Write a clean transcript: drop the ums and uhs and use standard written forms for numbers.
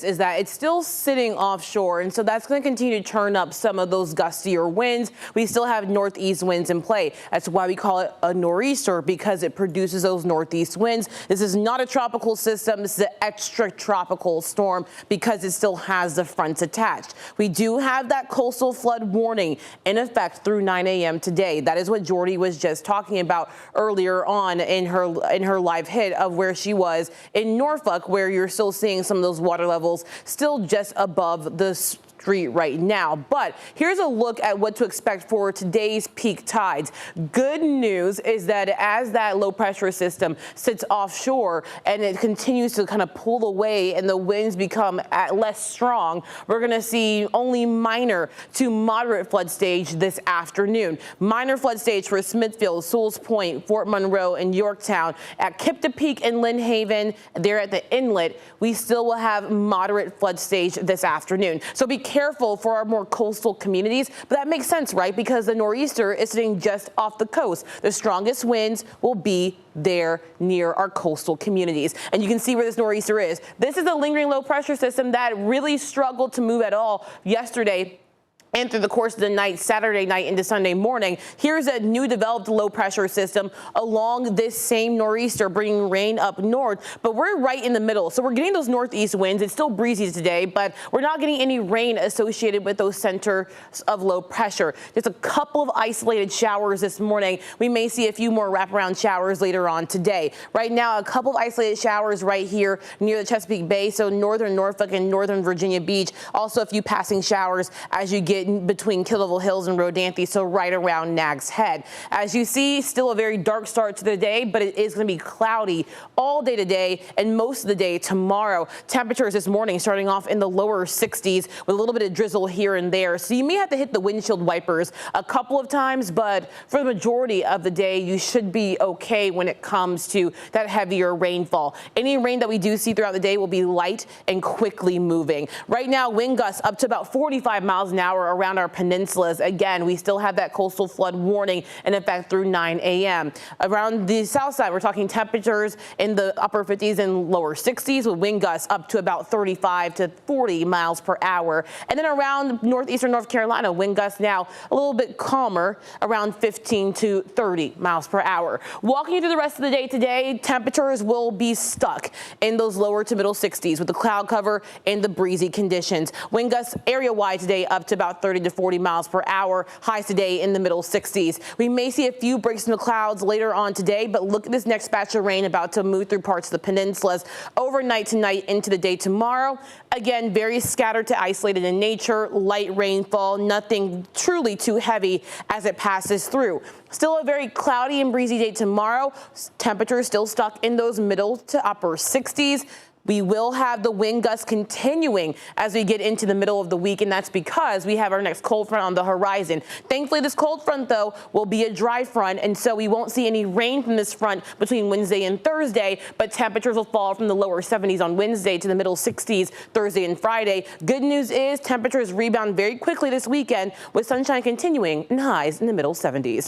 is that it's still sitting offshore, and so that's going to continue to turn up some of those gustier winds. We still have northeast winds in play. That's why we call it a nor'easter, because it produces those northeast winds. This is not a tropical system. This is an extra tropical storm because it still has the fronts attached. We do have that coastal flood warning in effect through 9 a.m. today. That is what Jordy was just talking about earlier on in her live hit of where she was in Norfolk, where you're still seeing some of those water levels still just above the street right now. But here's a look at what to expect for today's peak tides. Good news is that as that low pressure system sits offshore and it continues to kind of pull away and the winds become less strong, we're going to see only minor to moderate flood stage this afternoon. Minor flood stage for Smithfield, Sewell's Point, Fort Monroe, and Yorktown. At Kipta and Lynn Haven, there at the inlet, we still will have moderate flood stage this afternoon. So be careful for our more coastal communities, but that makes sense, right? Because the nor'easter is sitting just off the coast. The strongest winds will be there near our coastal communities. And you can see where this nor'easter is. This is a lingering low pressure system that really struggled to move at all yesterday and through the course of the night, Saturday night into Sunday morning. Here's a new developed low pressure system along this same nor'easter, bringing rain up north, but we're right in the middle. So we're getting those northeast winds. It's still breezy today, but we're not getting any rain associated with those centers of low pressure. Just a couple of isolated showers this morning. We may see a few more wraparound showers later on today. Right now, a couple of isolated showers right here near the Chesapeake Bay, so northern Norfolk and northern Virginia Beach. Also a few passing showers as you get between Killable Hills and Rodanthe, so right around Nags Head. As you see, still a very dark start to the day, but it is going to be cloudy all day today and most of the day tomorrow. Temperatures this morning starting off in the lower 60s with a little bit of drizzle here and there. So you may have to hit the windshield wipers a couple of times, but for the majority of the day, you should be okay when it comes to that heavier rainfall. Any rain that we do see throughout the day will be light and quickly moving. Right now, wind gusts up to about 45 miles an hour around our peninsulas. Again, we still have that coastal flood warning in effect through 9 a.m. Around the south side, we're talking temperatures in the upper 50s and lower 60s with wind gusts up to about 35 to 40 miles per hour. And then around northeastern North Carolina, wind gusts now a little bit calmer, around 15 to 30 miles per hour. Walking you through the rest of the day today, temperatures will be stuck in those lower to middle 60s with the cloud cover and the breezy conditions. Wind gusts area-wide today up to about 30 to 40 miles per hour. Highs today in the middle 60s. We may see a few breaks in the clouds later on today, but look at this next batch of rain about to move through parts of the peninsulas overnight tonight into the day tomorrow. Again, very scattered to isolated in nature, light rainfall, nothing truly too heavy as it passes through. Still a very cloudy and breezy day tomorrow. Temperatures still stuck in those middle to upper 60s. We will have the wind gusts continuing as we get into the middle of the week, and that's because we have our next cold front on the horizon. Thankfully, this cold front, though, will be a dry front, and so we won't see any rain from this front between Wednesday and Thursday, but temperatures will fall from the lower 70s on Wednesday to the middle 60s Thursday and Friday. Good news is temperatures rebound very quickly this weekend with sunshine continuing and highs in the middle 70s.